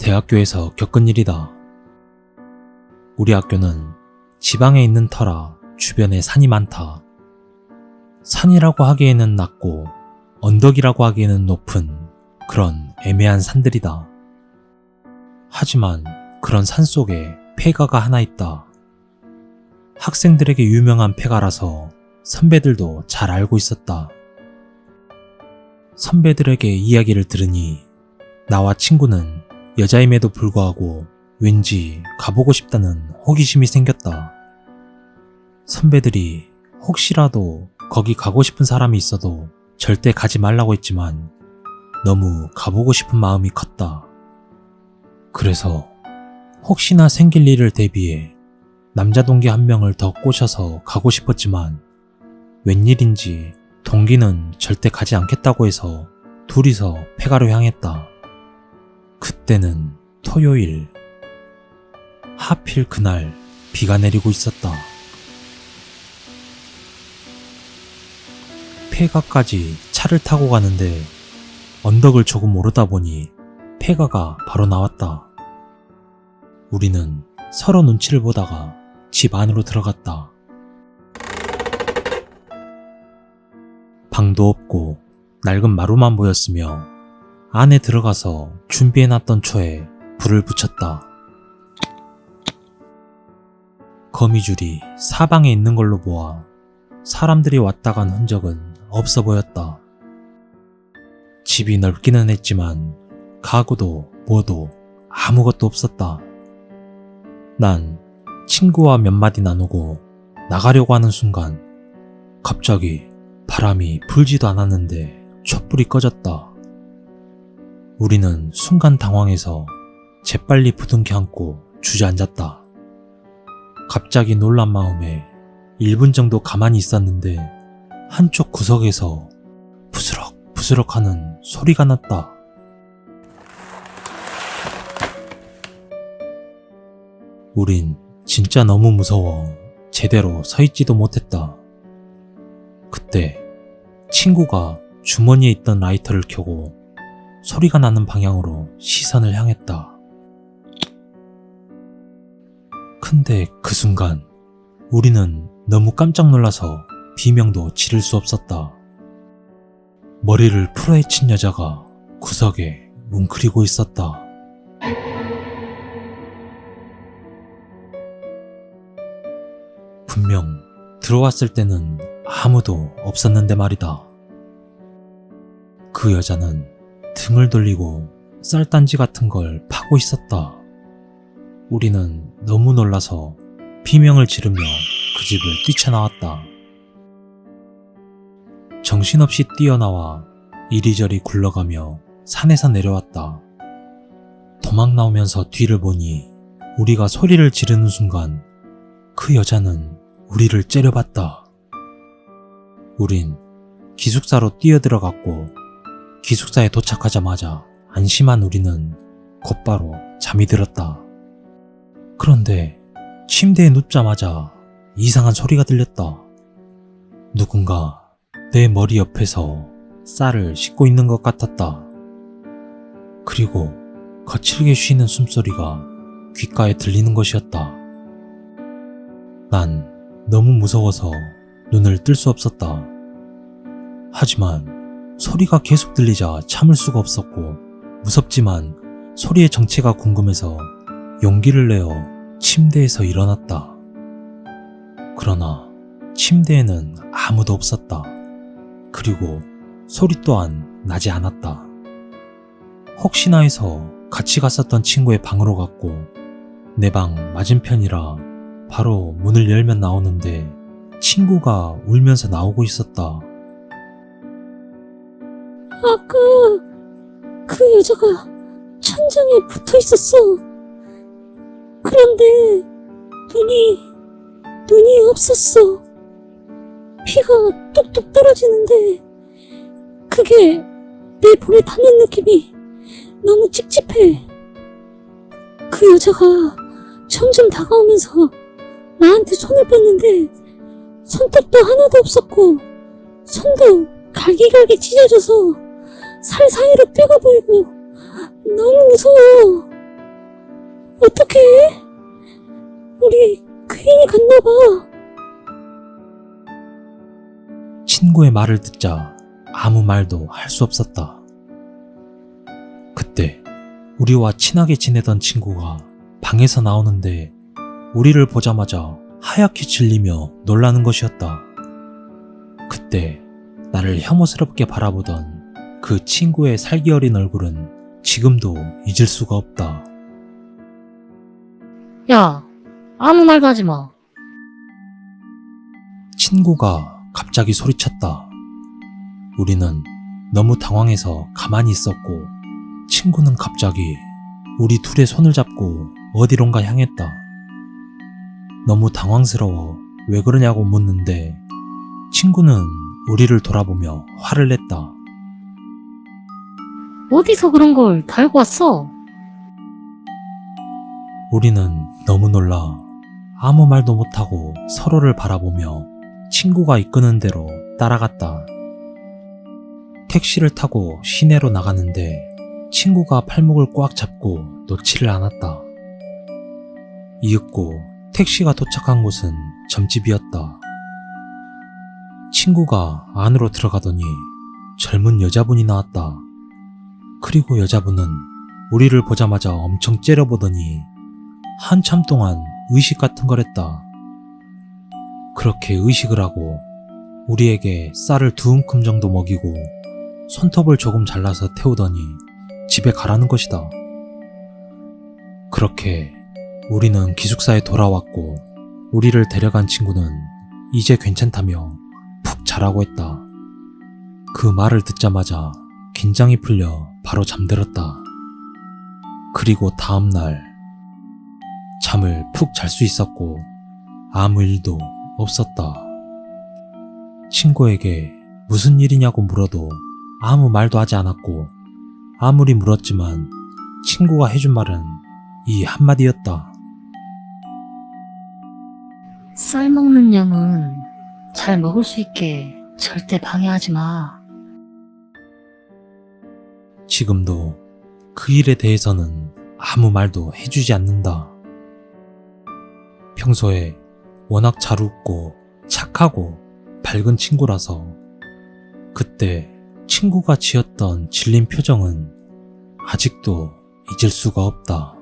대학교에서 겪은 일이다. 우리 학교는 지방에 있는 터라 주변에 산이 많다. 산이라고 하기에는 낮고 언덕이라고 하기에는 높은 그런 애매한 산들이다. 하지만 그런 산 속에 폐가가 하나 있다. 학생들에게 유명한 폐가라서 선배들도 잘 알고 있었다. 선배들에게 이야기를 들으니 나와 친구는 여자임에도 불구하고 왠지 가보고 싶다는 호기심이 생겼다. 선배들이 혹시라도 거기 가고 싶은 사람이 있어도 절대 가지 말라고 했지만 너무 가보고 싶은 마음이 컸다. 그래서 혹시나 생길 일을 대비해 남자 동기 한 명을 더 꼬셔서 가고 싶었지만 웬일인지 동기는 절대 가지 않겠다고 해서 둘이서 폐가로 향했다. 그때는 토요일. 하필 그날 비가 내리고 있었다. 폐가까지 차를 타고 가는데 언덕을 조금 오르다 보니 폐가가 바로 나왔다. 우리는 서로 눈치를 보다가 집 안으로 들어갔다. 방도 없고 낡은 마루만 보였으며 안에 들어가서 준비해놨던 초에 불을 붙였다. 거미줄이 사방에 있는 걸로 보아 사람들이 왔다 간 흔적은 없어 보였다. 집이 넓기는 했지만 가구도 뭐도 아무것도 없었다. 난 친구와 몇 마디 나누고 나가려고 하는 순간 갑자기 바람이 불지도 않았는데 촛불이 꺼졌다. 우리는 순간 당황해서 재빨리 부둥켜 안고 주저앉았다. 갑자기 놀란 마음에 1분 정도 가만히 있었는데 한쪽 구석에서 부스럭부스럭 하는 소리가 났다. 우린 진짜 너무 무서워 제대로 서 있지도 못했다. 그때 친구가 주머니에 있던 라이터를 켜고 소리가 나는 방향으로 시선을 향했다. 근데 그 순간 우리는 너무 깜짝 놀라서 비명도 지를 수 없었다. 머리를 풀어헤친 여자가 구석에 웅크리고 있었다. 분명 들어왔을 때는 아무도 없었는데 말이다. 그 여자는 등을 돌리고 쌀단지 같은 걸 파고 있었다. 우리는 너무 놀라서 비명을 지르며 그 집을 뛰쳐나왔다. 정신없이 뛰어나와 이리저리 굴러가며 산에서 내려왔다. 도망 나오면서 뒤를 보니 우리가 소리를 지르는 순간 그 여자는 우리를 째려봤다. 우린 기숙사로 뛰어들어갔고 기숙사에 도착하자마자 안심한 우리는 곧바로 잠이 들었다. 그런데 침대에 눕자마자 이상한 소리가 들렸다. 누군가 내 머리 옆에서 쌀을 씻고 있는 것 같았다. 그리고 거칠게 쉬는 숨소리가 귓가에 들리는 것이었다. 난 너무 무서워서 눈을 뜰 수 없었다. 하지만 소리가 계속 들리자 참을 수가 없었고 무섭지만 소리의 정체가 궁금해서 용기를 내어 침대에서 일어났다. 그러나 침대에는 아무도 없었다. 그리고 소리 또한 나지 않았다. 혹시나 해서 같이 갔었던 친구의 방으로 갔고 내 방 맞은편이라 바로 문을 열면 나오는데 친구가 울면서 나오고 있었다. 아까 그 여자가 천장에 붙어 있었어. 그런데 눈이 없었어. 피가 뚝뚝 떨어지는데 그게 내 볼에 닿는 느낌이 너무 찝찝해. 그 여자가 점점 다가오면서 나한테 손을 뻗는데 손톱도 하나도 없었고 손도 갈기갈기 찢어져서 살 사이로 뼈가 보이고 너무 무서워. 어떡해? 우리 괜히 갔나봐. 친구의 말을 듣자 아무 말도 할 수 없었다. 그때 우리와 친하게 지내던 친구가 방에서 나오는데 우리를 보자마자 하얗게 질리며 놀라는 것이었다. 그때 나를 혐오스럽게 바라보던 그 친구의 살기 어린 얼굴은 지금도 잊을 수가 없다. 야, 아무 말도 하지 마. 친구가 갑자기 소리쳤다. 우리는 너무 당황해서 가만히 있었고 친구는 갑자기 우리 둘의 손을 잡고 어디론가 향했다. 너무 당황스러워 왜 그러냐고 묻는데 친구는 우리를 돌아보며 화를 냈다. 어디서 그런 걸 달고 왔어? 우리는 너무 놀라 아무 말도 못하고 서로를 바라보며 친구가 이끄는 대로 따라갔다. 택시를 타고 시내로 나가는데 친구가 팔목을 꽉 잡고 놓지를 않았다. 이윽고 택시가 도착한 곳은 점집이었다. 친구가 안으로 들어가더니 젊은 여자분이 나왔다. 그리고 여자분은 우리를 보자마자 엄청 째려보더니 한참 동안 의식 같은 걸 했다. 그렇게 의식을 하고 우리에게 쌀을 2움큼 정도 먹이고 손톱을 조금 잘라서 태우더니 집에 가라는 것이다. 그렇게 우리는 기숙사에 돌아왔고 우리를 데려간 친구는 이제 괜찮다며 푹 자라고 했다. 그 말을 듣자마자 긴장이 풀려 바로 잠들었다. 그리고 다음날 잠을 푹 잘 수 있었고 아무 일도 없었다. 친구에게 무슨 일이냐고 물어도 아무 말도 하지 않았고 아무리 물었지만 친구가 해준 말은 이 한마디였다. 쌀 먹는 양은 잘 먹을 수 있게 절대 방해하지 마. 지금도 그 일에 대해서는 아무 말도 해주지 않는다. 평소에 워낙 잘 웃고 착하고 밝은 친구라서 그때 친구가 지었던 질린 표정은 아직도 잊을 수가 없다.